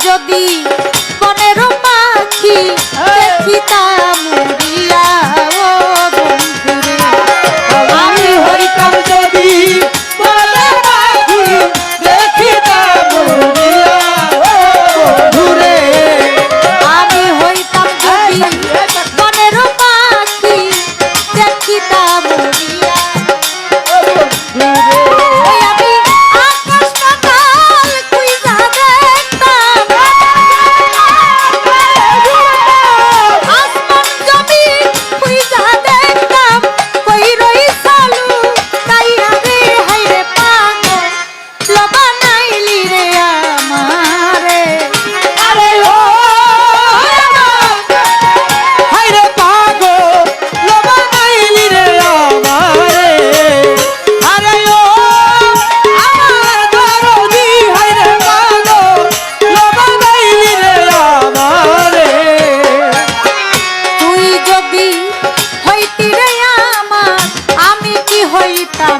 যদি বনের পাখি দেখিতাম উড়িয়া ও বন্ধুরে আমি হইতাম যদি বনের পাখি দেখিতাম উড়িয়া ও বন্ধুরে আমি হইতাম যদি বনের পাখি দেখিতাম উড়িয়া ওই আমি আকাশ পাতাল খুইজা দেখতাম আসমান জমিন খুইজা দেখতাম কই রই চালু কাইয়া রে হাইরে পাগল বানাইলি রে আমারে আরে ও হায়রে পাগল বানাইলি রে আমারে আরে ও আমার দরদি হায়রে পাগল বানাইলি রে আমারে তুই যদি হইতি রে আমার আমি কি হইতাম